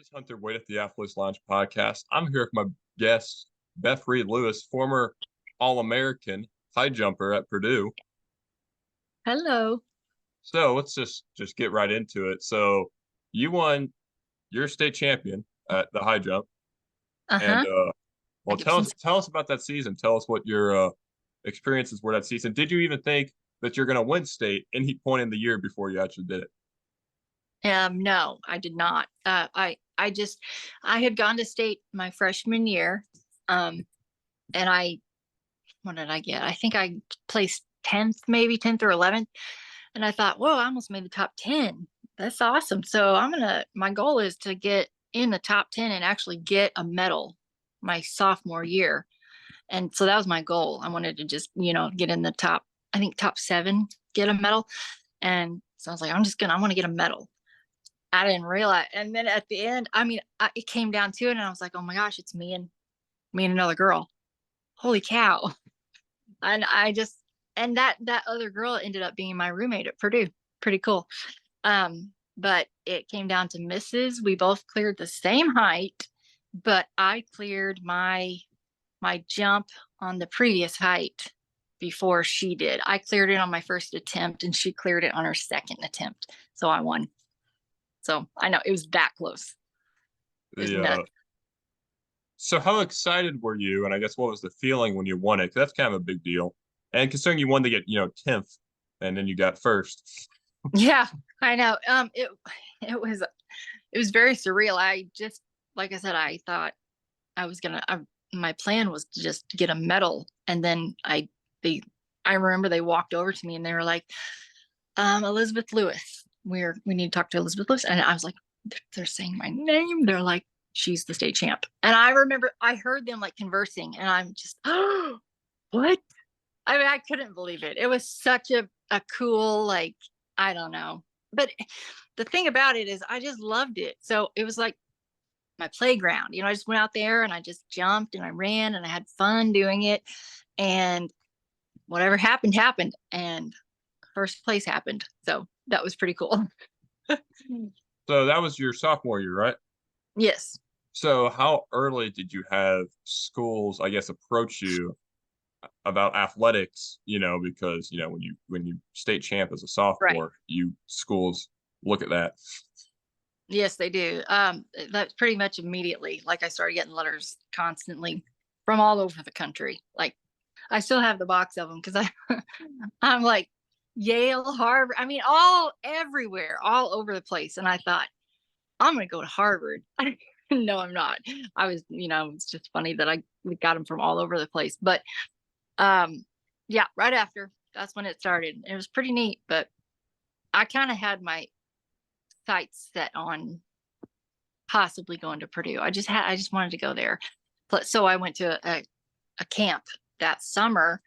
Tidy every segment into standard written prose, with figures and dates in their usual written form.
This is Hunter Wade at the Athletes Lounge podcast. I'm here with my guest, Beth Reid Lewis, former All-American high jumper at Purdue. Hello. So let's just get right into it. So you won your state champion at the high jump, and Uh-huh. well, I give tell some. us tell us about that season. Tell us what your experiences were that season. Did you even think that you're going to win state any point in the year before you actually did it? No, I did not. I had gone to state my freshman year. And what did I get? I think I placed 10th, maybe 10th or 11th. And I thought, whoa, I almost made the top 10. That's awesome. So my goal is to get in the top 10 and actually get a medal my sophomore year. And so that was my goal. I wanted to just, get in the top, I think top 7, get a medal. And so I was like, I want to get a medal. I didn't realize. And then at the end, it came down to it, and I was like, oh my gosh, it's me and another girl. Holy cow. And that other girl ended up being my roommate at Purdue. Pretty cool. But it came down to misses. We both cleared the same height, but I cleared my jump on the previous height before she did. I cleared it on my first attempt, and she cleared it on her second attempt. So I won. So I know it was that close. It was The nuts. So how excited were you? And I guess what was the feeling when you won it? 'Cause that's kind of a big deal. And considering you won to get, 10th and then you got first. Yeah, I know. It was very surreal. I just, like I said, I thought I was gonna. My plan was to just get a medal, and then I remember they walked over to me and they were like, Elizabeth Lewis. We need to talk to Elizabeth Lewis. And I was like, they're saying my name. They're like, she's the state champ. And I remember I heard them like conversing, and I'm just, oh, what? I mean, I couldn't believe it. It was such a cool, like, I don't know. But the thing about it is I just loved it. So it was like my playground. I just went out there and I just jumped and I ran and I had fun doing it. And whatever happened, happened. And first place happened. So that was pretty cool. So that was your sophomore year, right? Yes. So how early did you have schools, I guess, approach you about athletics, because, when you state champ as a Right. sophomore, you schools look at that. Yes, they do. That's pretty much immediately. Like I started getting letters constantly from all over the country. Like I still have the box of them because I'm like Yale, Harvard. I mean, all everywhere, all over the place. And I thought I'm going to go to Harvard. No, I'm not. I was, it's just funny that I got them from all over the place. But yeah, right after that's when it started. It was pretty neat, but I kind of had my sights set on possibly going to Purdue. I just wanted to go there. So I went to a camp that summer,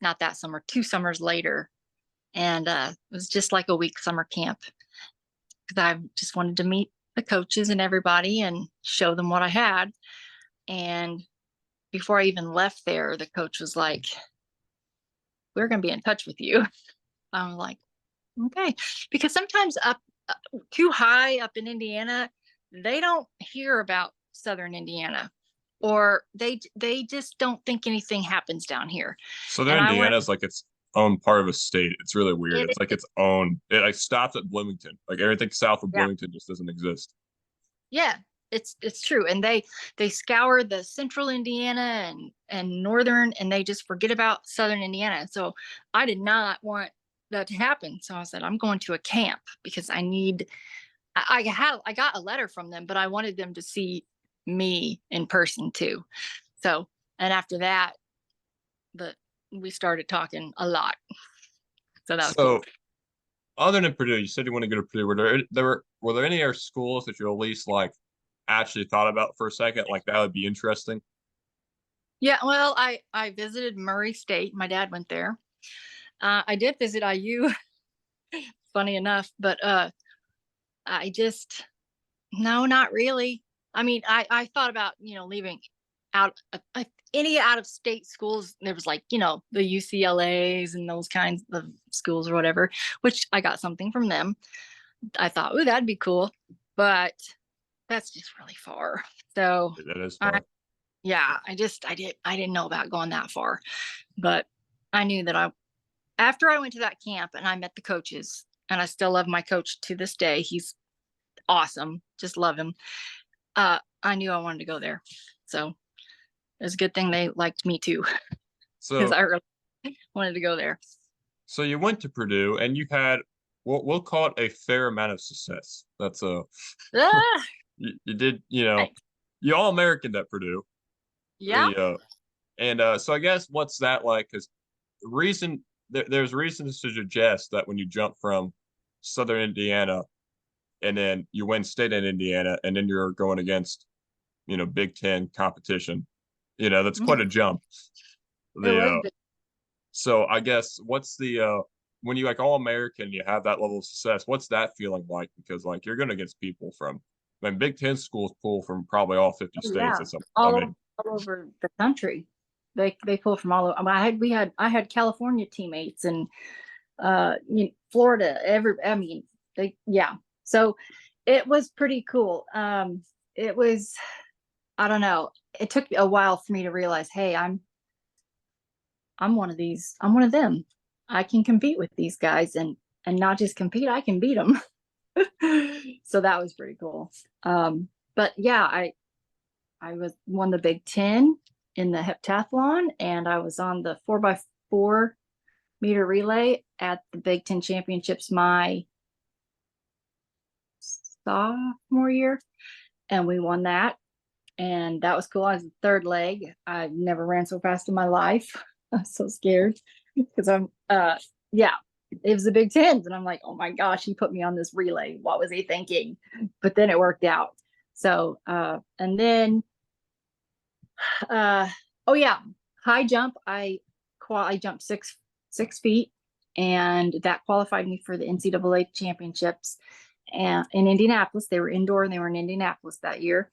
not that summer, 2 summers later. And it was just like a week summer camp because I just wanted to meet the coaches and everybody and show them what I had. And before I even left there, the coach was like, we're going to be in touch with you. I'm like, okay. Because sometimes up too high up in Indiana, they don't hear about Southern Indiana, or they just don't think anything happens down here. And Southern I went, Indiana is like its own part of a state. It's really weird. it It's like is, its own. It like stops at Bloomington. Like everything south of yeah, Bloomington just doesn't exist. yeah, it's true. And they scour the central Indiana and northern, and they just forget about Southern Indiana. So I did not want that to happen. So I said, I'm going to a camp because I got a letter from them, but I wanted them to see me in person too. So, and after that, the we started talking a lot. So that was cool. So other than Purdue, you said you want to go to Purdue. Were there any other schools that you at least like actually thought about for a second? Like that would be interesting. Yeah, well, I visited Murray State. My dad went there. I did visit IU, funny enough, but I just no, not really. I mean, I thought about leaving out any out of state schools. There was like the UCLA's and those kinds of schools or whatever, which I got something from them. I thought, oh, that'd be cool, but that's just really far. So That is I far. yeah, I didn't know about going that far, but I knew that after I went to that camp and I met the coaches, and I still love my coach to this day. He's awesome. Just love him. I knew I wanted to go there. So it was a good thing they liked me too, because So I really wanted to go there. so you went to Purdue and you had we'll call it a fair amount of success. That's a Ah, you did, you know, thanks. you all American at Purdue. Yeah. The and so I guess what's that like? Because there's reasons to suggest that when you jump from Southern Indiana and then you win state in Indiana and then you're going against, Big Ten competition, that's quite Mhm. a jump. It The was big. So I guess what's the when you like all American, you have that level of success. What's that feeling like? Because like you're going against people from, I mean, Big Ten schools pull from probably all 50 Oh, states. yeah. That's I All over, mean, all over the country. They pull from all over. I mean, I had California teammates, and Florida, I mean, yeah. So it was pretty cool. It was, I don't know. It took a while for me to realize, hey, I'm one of these. I'm one of them. I can compete with these guys, and not just compete. I can beat them. So that was pretty cool. But yeah, I was won the Big Ten in the heptathlon, and I was on the 4x4 meter relay at the Big Ten championships my sophomore year, and we won that. And that was cool. I was the third leg. I never ran so fast in my life. I was so scared because yeah, it was the Big Tens. And I'm like, oh my gosh, he put me on this relay. What was he thinking? But then it worked out. So, and then, uh, oh yeah, high jump. I jumped 6 feet, and that qualified me for the NCAA championships. And in Indianapolis, they were indoor, and they were in Indianapolis that year.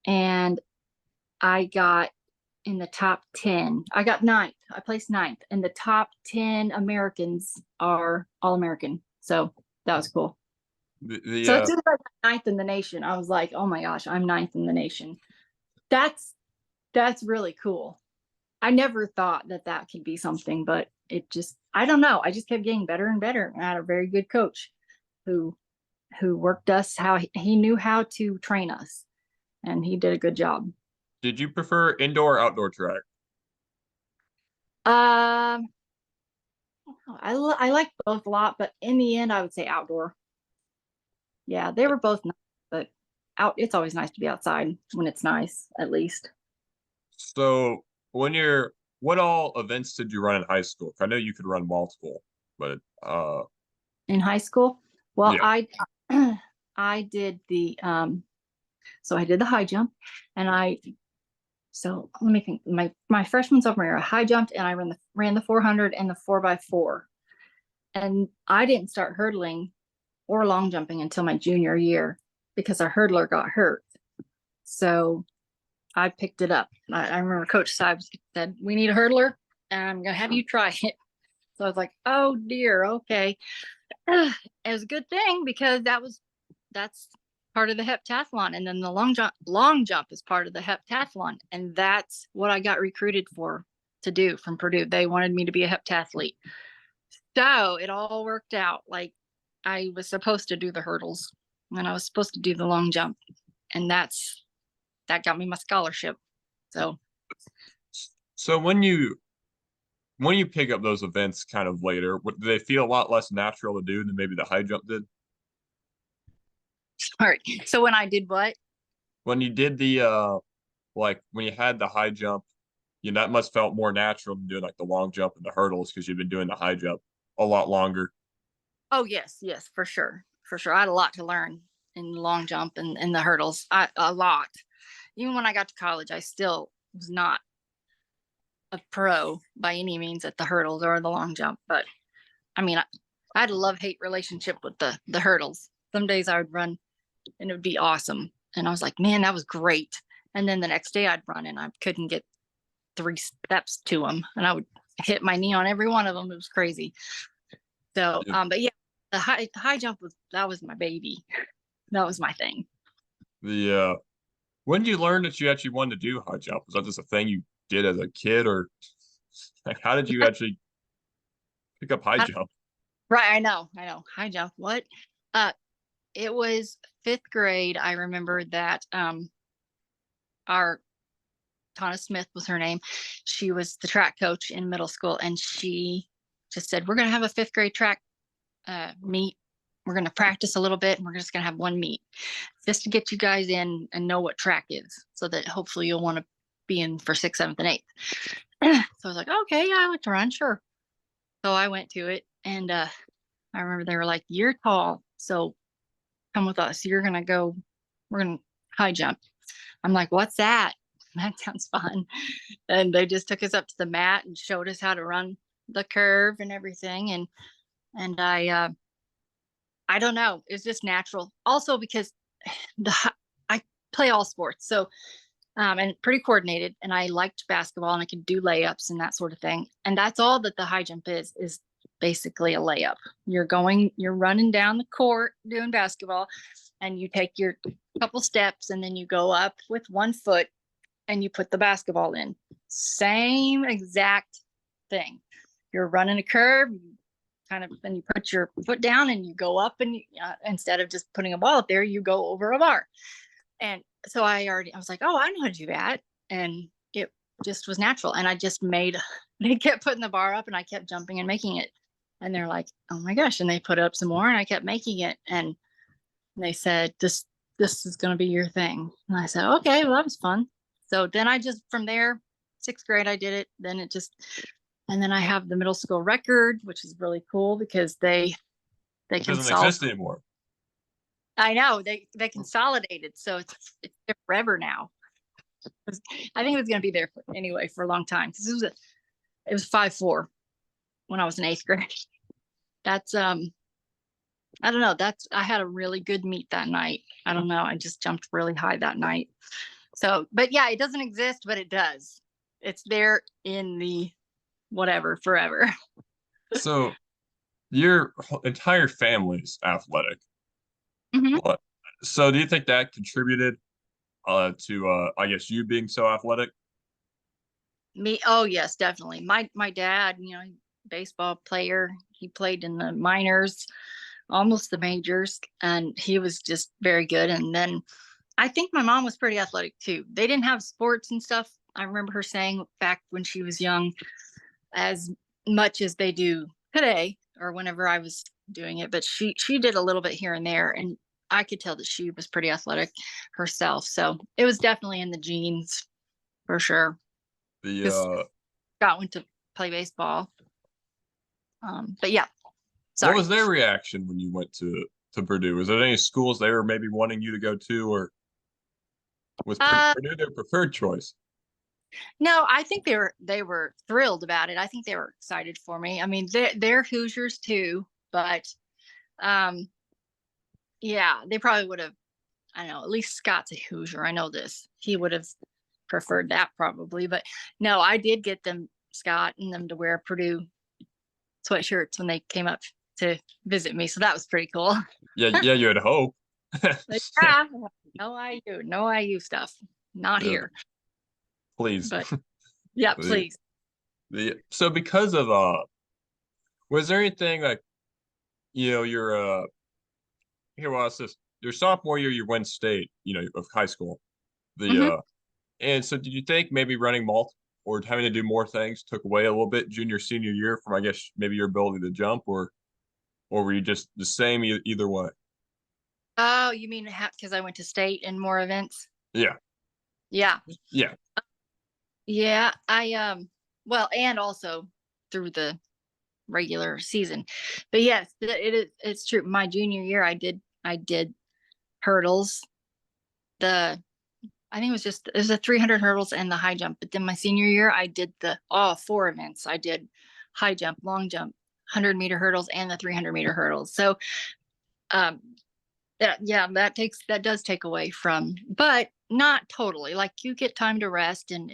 And I got in the top 10. I got ninth. I placed ninth. And the top 10 Americans are all American. So that was cool. the So it's just like ninth in the nation. I was like, oh my gosh, I'm ninth in the nation. That's that's really cool. I never thought that that could be something, but it just, I don't know. I just kept getting better and better. I had a very good coach who worked us how he knew how to train us, and he did a good job. did you prefer indoor or outdoor track? Um, I like both a lot, but in the end, I would say outdoor. Yeah, they were both nice, but it's always nice to be outside when it's nice, at least. So what all events did you run in high school? I know you could run multiple, but In high school, well, yeah. I did so I did the high jump, and so let me think. My freshman sophomore year, I high jumped, and I ran the 400 and the 4x4. And I didn't start hurdling or long jumping until my junior year because our hurdler got hurt. So I picked it up. I remember Coach Sibes said, "We need a hurdler, and I'm gonna have you try it." So I was like, "Oh dear, okay." It was a good thing because that's part of the heptathlon, and then the long jump is part of the heptathlon, and that's what I got recruited for to do from Purdue. They wanted me to be a heptathlete, so it all worked out. Like, I was supposed to do the hurdles, and I was supposed to do the long jump, and that got me my scholarship. So So when you pick up those events kind of later, do they feel a lot less natural to do than maybe the high jump did? all right. So when I did what? When you did the like when you had the high jump, that must felt more natural than doing like the long jump and the hurdles because you've been doing the high jump a lot longer. Oh yes, yes, for sure, for sure. I had a lot to learn in the long jump and the hurdles. A lot. Even when I got to college, I still was not a pro by any means at the hurdles or the long jump. But I mean, I had a love hate relationship with the hurdles. Some days I would run and it would be awesome, and I was like, man, that was great. And then the next day I'd run and I couldn't get 3 steps to them, and I would hit my knee on every one of them. It was crazy. So, Yeah. but yeah, the high jump was my baby. That was my thing. The when did you learn that you actually wanted to do high jump? Was that just a thing you did as a kid, or like how did you actually pick up high I- jump? right, I know. High jump. What? Uh, it was fifth grade. I remember that our Tana Smith was her name. She was the track coach in middle school, and she just said, "We're going to have a fifth grade track meet. We're going to practice a little bit, and we're just going to have one meet just to get you guys in and know what track is, so that hopefully you'll want to be in for sixth, seventh, and eighth." So I was like, "Okay, yeah, I like to run, sure." So I went to it, and I remember they were like, "You're tall, so come with us. You're going to go. We're going to high jump." I'm like, "What's that?" That sounds fun. And they just took us up to the mat and showed us how to run the curve and everything. And I don't know, it's just natural. Also because the I play all sports, so and pretty coordinated, and I liked basketball and I could do layups and that sort of thing. And that's all that the high jump is basically a layup. You're running down the court doing basketball, and you take your couple steps and then you go up with one foot and you put the basketball in. Same exact thing. You're running a curve, you kind of, then you put your foot down and you go up, and instead of just putting a ball up there, you go over a bar. And so I was like, oh, I know how to do that. And it just was natural. And I just made, they kept putting the bar up and I kept jumping and making it. And they're like, oh my gosh. And they put up some more and I kept making it. And they said, this is going to be your thing. And I said, okay, well, that was fun. So then I just, from there, sixth grade, I did it. Then it just, and then I have the middle school record, which is really cool because they It doesn't consolidate. exist anymore. I know they consolidated, so it's there forever now. I think it was going to be there anyway for a long time because it was 5'4" when I was in eighth grade. That's I don't know. That's I had a really good meet that night. I don't know. I just jumped really high that night. So, but yeah, it doesn't exist, but it does. It's there in the whatever forever. So your entire family's athletic. Hmm. What? So do you think that contributed to I guess you being so athletic? Me, oh yes, definitely. My dad, baseball player. He played in the minors, almost the majors, and he was just very good. And then I think my mom was pretty athletic too. They didn't have sports and stuff. I remember her saying back when she was young, as much as they do today or whenever I was doing it, but she did a little bit here and there, and I could tell that she was pretty athletic herself. So it was definitely in the genes for sure. The Because Scott went to play baseball. But yeah, what sorry. was their reaction when you went to Purdue? Was there any schools they were maybe wanting you to go to, or was Uh, Purdue their preferred choice? no, I think they were thrilled about it. I think they were excited for me. I mean, they're Hoosiers too, but um, yeah, they probably would have. I don't know. At least Scott's a Hoosier. I know this. He would have preferred that probably, but no, I did get them Scott and them to wear Purdue sweatshirts when they came up to visit me, so that was pretty cool. Yeah, yeah, you had hope. Like, ah, no IU stuff, not Yeah, here. please. But yeah, The please. the so because of was there anything like your here was this your sophomore year you went state, of high school. The Hmm. and so did you think maybe running multi or having to do more things took away a little bit junior senior year from I guess maybe your ability to jump or were you just the same either way? Oh, you mean because I went to state and more events? Yeah. Yeah, Yeah. yeah. Well, and also through the regular season. But yes, it's true. My junior year, I did hurdles. The I think it was a 300 hurdles and the high jump. But then my senior year, I did the all four events. I did high jump, long jump, 100-meter hurdles, and the 300-meter hurdles. So um, yeah, that does take away from, but not totally. Like you get time to rest, and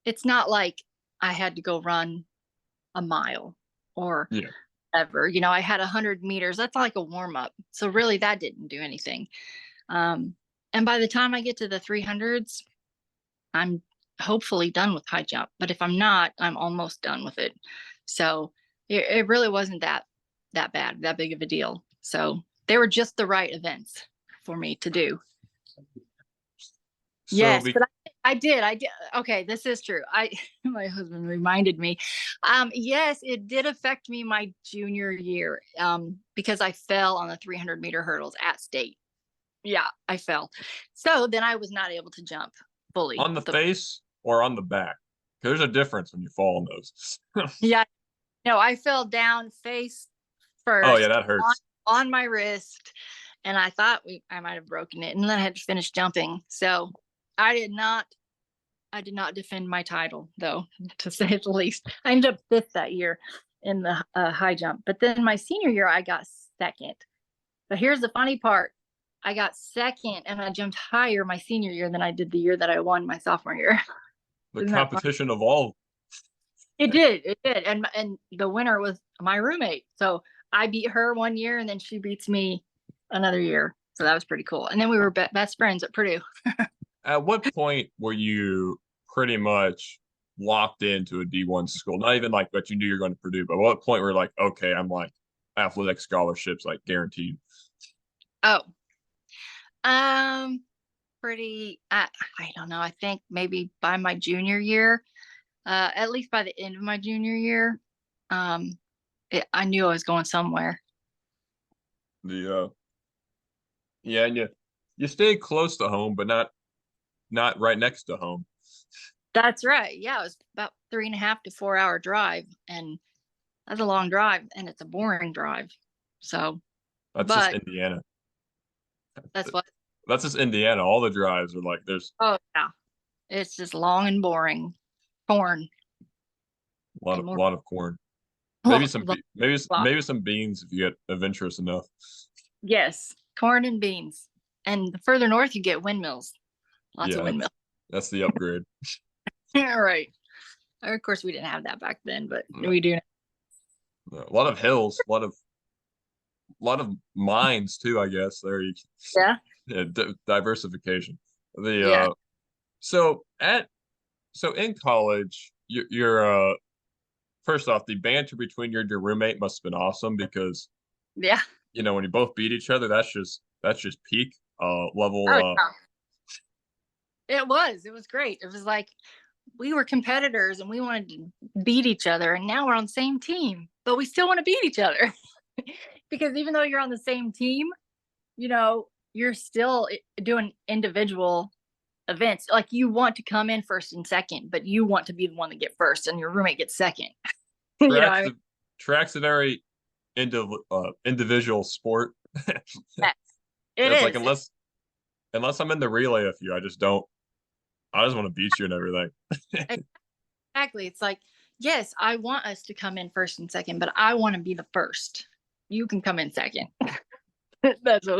it's not like I had to go run a mile or Yeah. ever. I had 100 meters. That's like a warm up. So really, that didn't do anything. And by the time I get to the 300s, I'm hopefully done with high jump. But if I'm not, I'm almost done with it. So it really wasn't that bad, that big of a deal. So they were just the right events for me to do. So Yes, but I did. Okay, this is true. My husband reminded me. Yes, it did affect me my junior year. Because I fell on the 300-meter hurdles at state. Yeah, I fell. So then I was not able to jump fully. on the face or on the back? 'Cause there's a difference when you fall on those. Yeah, no, I fell down face Oh yeah, first that hurts. on my wrist, and I thought I might have broken it, and then I had to finish jumping. So I did not I did not defend my title, though, to say the least. I ended up fifth that year in the high jump. But then my senior year, I got second. But here's the funny part. I got second and I jumped higher my senior year than I did the year that I won my sophomore year. The Isn't that funny? competition of all. It did. It did. And the winner was my roommate. So I beat her one year and then she beats me another year. So that was pretty cool. And then we were best friends at Purdue. At what point were you pretty much locked into a D1 school? Not even like, but you knew you're going to Purdue, but what point were you like, okay, I'm like athletic scholarships, like guaranteed? Oh, um, I don't know. I think maybe by my junior year, at least by the end of my junior year, um, I knew I was going somewhere. The yeah, and you stayed close to home, but not right next to home. That's right. Yeah, it was about 3.5 to 4 hour drive, and that's a long drive, and it's a boring drive. So, That's just but Indiana. that's what. That's just Indiana. All the drives are like there's Oh yeah, it's just long and boring. Corn and a more. lot of corn. Maybe Well, some maybe some beans if you get adventurous enough. yes, corn and beans. And the further north you get, windmills. Lots of Yeah, windmills. that's the upgrade. Yeah, right. Of course, we didn't have that back then, but No, we do now. no. A lot of hills, a lot of mines too, I guess. There you Yeah. yeah, diversification. The Yeah. so at so in college, you're first off, the banter between your roommate must have been awesome because Yeah. when you both beat each other, that's just peak Oh, level. yeah. It was great. It was like we were competitors and we wanted to beat each other. And now we're on the same team, but we still want to beat each other. Because even though you're on the same team, you're still doing individual events. Like you want to come in first and second, but you want to be the one to get first and your roommate gets second. Tracks I mean, a tracks a very individual sport. yes, it It's like is. unless I'm in the relay with you, I just don't. I just want to beat you and everything. Exactly. It's like, yes, I want us to come in first and second, but I want to be the first. You can come in second. That's what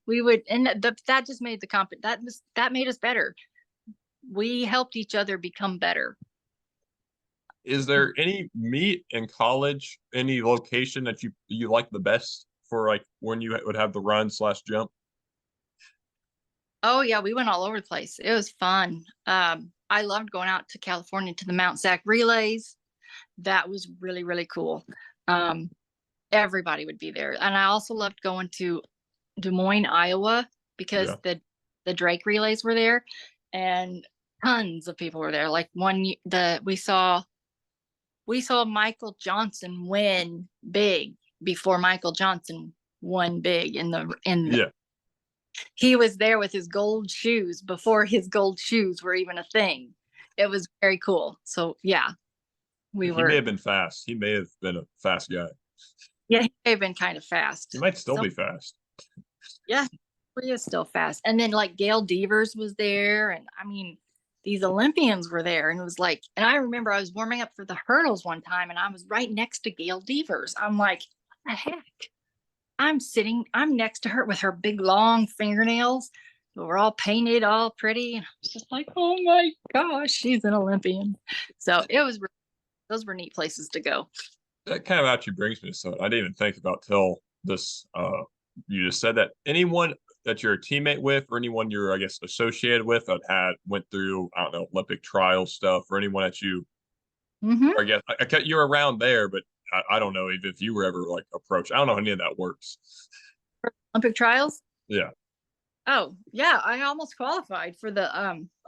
we would, and that just made that made us better. We helped each other become better. Is there any meet in college, any location that you like the best for like when you would have the run slash jump? Oh yeah, we went all over the place. It was fun. I loved going out to California to the Mount Sac relays. That was really, really cool. Um, Everybody would be there. And I also loved going to Des Moines, Iowa, because Yeah. the Drake relays were there, and tons of people were there. Like we saw Michael Johnson win big before Michael Johnson won big Yeah. he was there with his gold shoes before his gold shoes were even a thing. It was very cool. So yeah, we He may were have been fast. He may have been a fast guy. yeah, he may have been kind of He fast. might still So be fast. yeah, he is still fast. And then like Gail Devers was there, and I mean, these Olympians were there, and it was like, and I remember I was warming up for the hurdles one time, and I was right next to Gail Devers. I'm like, what the heck? I'm next to her with her big long fingernails. We're all painted, all pretty. And I was just like, oh my gosh, she's an Olympian. So those were neat places to go. That kind of actually brings me to something I didn't even think about till this. You just said that anyone that you're a teammate with, or anyone you're, I guess, associated with that went through, I don't know, Olympic trial stuff, or anyone that you, Hmm. or I guess, you're around there, but I don't know if you were ever like approached. I don't know how any of that works. Olympic trials. Yeah. Oh yeah, I almost qualified for the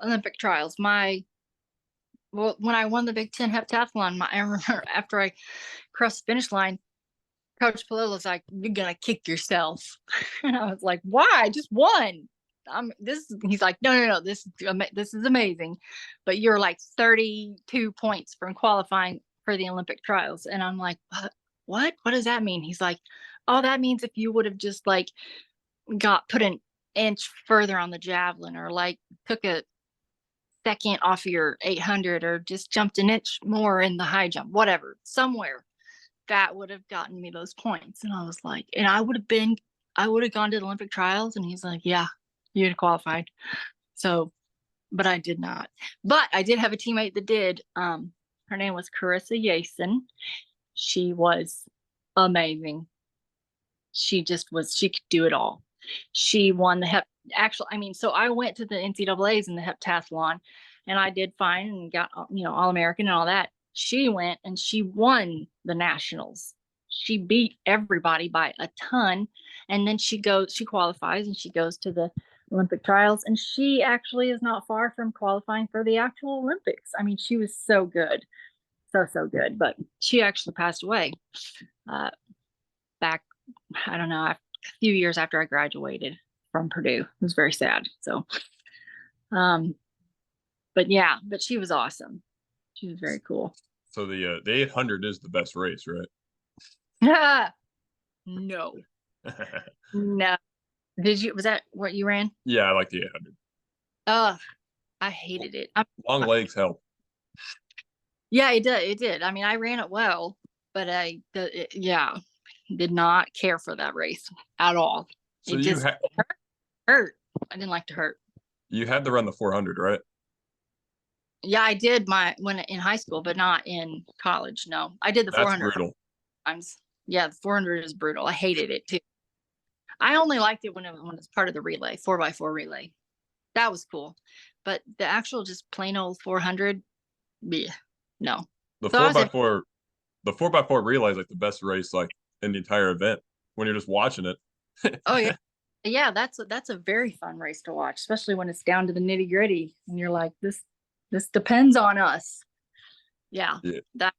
Olympic trials. Well, when I won the Big Ten heptathlon, I remember after I crossed the finish line, Coach Palila's like, "You're gonna kick yourself," and I was like, "Why? I just won." He's like, "No, no, no. This is amazing, but you're like 32 points from qualifying for the Olympic trials." And I'm like, "What? What does that mean?" He's like, "Oh, that means if you would have just like got put an inch further on the javelin, or like took a second off your 800, or just jumped an inch more in the high jump, whatever, somewhere." That would have gotten me those points. And I was like, and I would have gone to the Olympic trials. And he's like, yeah, you'd have qualified. So, but I did not. But I did have a teammate that did. Her name was Carissa Yason. She was amazing. She could do it all. She won the so I went to the NCAAs in the heptathlon, and I did fine and got, All American and all that. She went and she won the nationals. She beat everybody by a ton. And then she qualifies and she goes to the Olympic trials. And she actually is not far from qualifying for the actual Olympics. I mean, she was so good. So, so good. But she actually passed away uh, back, I don't know, a few years after I graduated from Purdue. It was very sad. So, um, but yeah, but she was awesome. She was very cool. So the 800 is the best race, right? No, no. Was that what you ran? Yeah, I like the 800. Ugh, I hated it. Long legs help. Yeah, it did. It did. I mean, I ran it well, but yeah, did not care for that race at all. So It just hurt. I didn't like to hurt. you had to run the 400, right? Yeah, I did when in high school, but not in college. No, I did the That's 400 brutal. times. Yeah, the 400 is brutal. I hated it too. I only liked it when it's part of the relay, 4x4 relay. That was cool. But the actual just plain old 400, yeah, no. The So I four was by in, four, the 4x4 relay is like the best race like in the entire event when you're just watching it. oh yeah. Yeah, that's a very fun race to watch, especially when it's down to the nitty gritty and you're like, this depends on us. Yeah. Yeah, That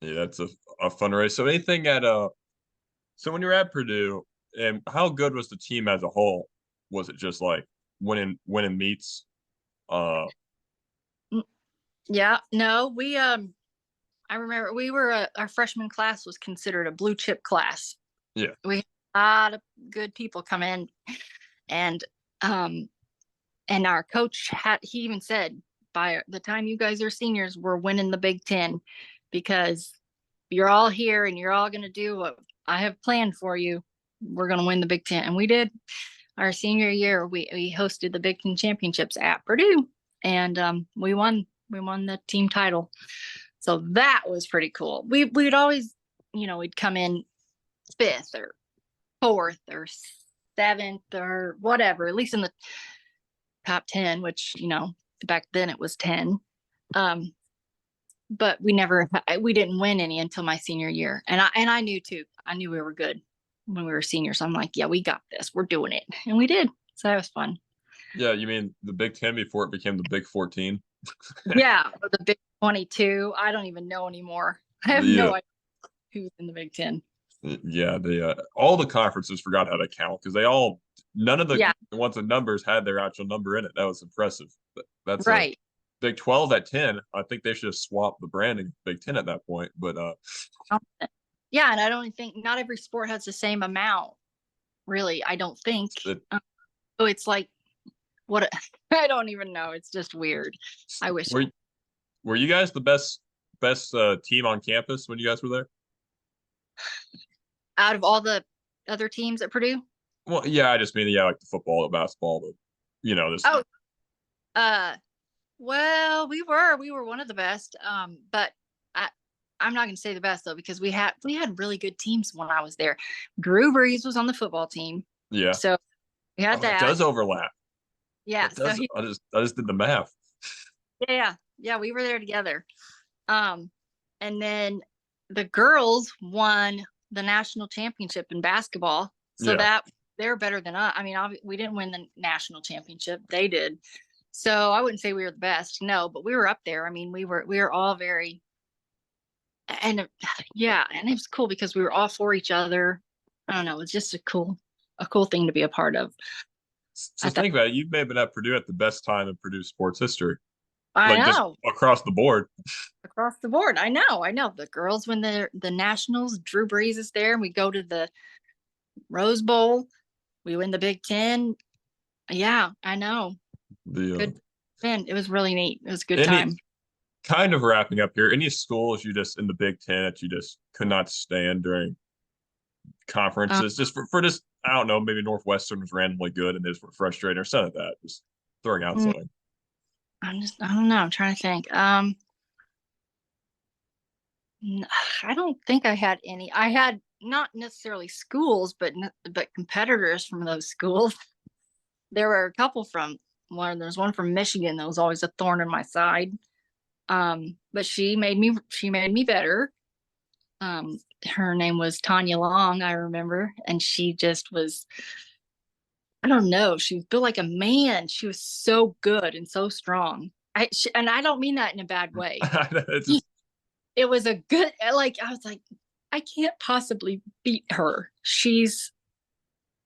yeah, that's a fun race. So anything so when you're at Purdue, and how good was the team as a whole? Was it just like winning meets? Uh, yeah, no, I remember our freshman class was considered a blue chip class. yeah, We had a lot of good people come in, and um and our coach he even said, by the time you guys are seniors, we're winning the Big Ten, because you're all here and you're all going to do what I have planned for you. We're going to win the Big Ten. And we did. Our senior year, we hosted the Big Ten championships at Purdue, and we won the team title. So that was pretty cool. We'd always, we'd come in fifth or fourth or seventh or whatever, at least in the top 10, which, back then it was 10. But we didn't win any until my senior year. And I knew too. I knew we were good when we were seniors. I'm like, yeah, we got this. We're doing it. And we did. So that was fun. yeah. You mean the Big Ten before it became the Big 14? Yeah. Or the Big 22. I don't even know anymore. I have The no idea who's in the Big 10. Yeah, the all the conferences forgot how to count because none of the Yeah. ones with numbers had their actual number in it. That was impressive. That's a Right. Big 12 at 10. I think they should have swapped the branding Big 10 at that point. But Yeah. And I don't think not every sport has the same amount, really. I don't think. it, So it's like, what? I don't even know. It's just weird. I wish. were were you guys the best team on campus when you guys were there? Out of all the other teams at Purdue. Well, yeah, I just mean yeah, like the football, the basketball, this. Oh, uh, well, we were one of the best. But I'm not going to say the best though, because we had really good teams when I was there. Drew Brees was on the football team, Yeah, so We had Oh, it that. does overlap. Yeah. It So does. I just did the math. yeah, we were there together. And then the girls won the national championship in basketball. So Yeah. that they're better than us. I mean, we didn't win the national championship. They did. So I wouldn't say we were the best, no, but we were up there. I mean, we were all very, and yeah, and it was cool because we were all for each other. I don't know, it's just a cool thing to be a part of. So I thought, think about it. You've maybe been at Purdue at the best time in Purdue sports history, I like just know, across the board. across the board. I know. The girls win the nationals. Drew Brees is there, and we go to the Rose Bowl. We win the Big Ten. Yeah, I know. The Good. Man, it was really neat. It was a good any time. kind of wrapping up here. Any schools you just in the Big Ten that you just could not stand during Um, conferences, just for just I don't know, maybe Northwestern was randomly good and they just were frustrating or something like that. Just throwing out mm, something. I don't know. I'm trying to think. N- I don't think I had any. I had not necessarily schools, but competitors from those schools. There were a couple from there's one from Michigan that was always a thorn in my side. But she made me better. Her name was Tanya Long, I remember, and she just was, I don't know, she was built like a man. She was so good and so strong. And I don't mean that in a bad way. It's just It was a good, like, I was like, I can't possibly beat her. She's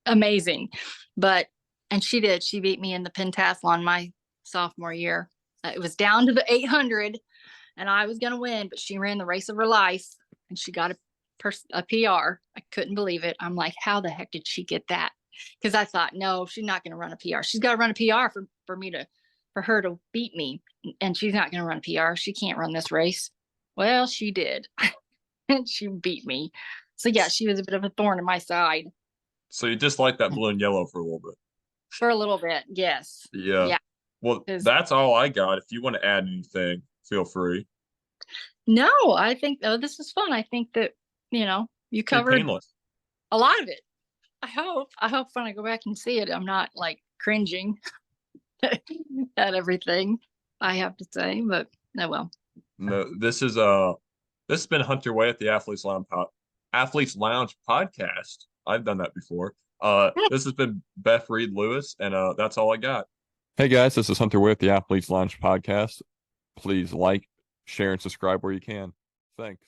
amazing. But, and she did. She beat me in the pentathlon my sophomore year. It was down to the 800, and I was going to win, but she ran the race of her life and she got a PR. I couldn't believe it. I'm like, how the heck did she get that? Because I thought, no, she's not going to run a PR. She's got to run a PR for her to beat me, and she's not going to run a PR. She can't run this race. Well, she did, and she beat me. So yeah, she was a bit of a thorn in my side so you just like that blue and yellow for a little bit. for a little bit. Yes, Yeah. yeah. Well, Because that's all I got. If you want to add anything, feel free. no, I think this is fun. I think that you Pretty covered painless. a lot of it. I hope when I go back and see it, I'm not like cringing at everything I have to say, but oh well. No, this has been Hunter Way at the Athletes Lounge podcast. I've done that before. This has been Beth Reid Lewis, and that's all I got. Hey guys, this is Hunter Way at the Athletes Lounge podcast. Please like, share, and subscribe where you can. Thanks.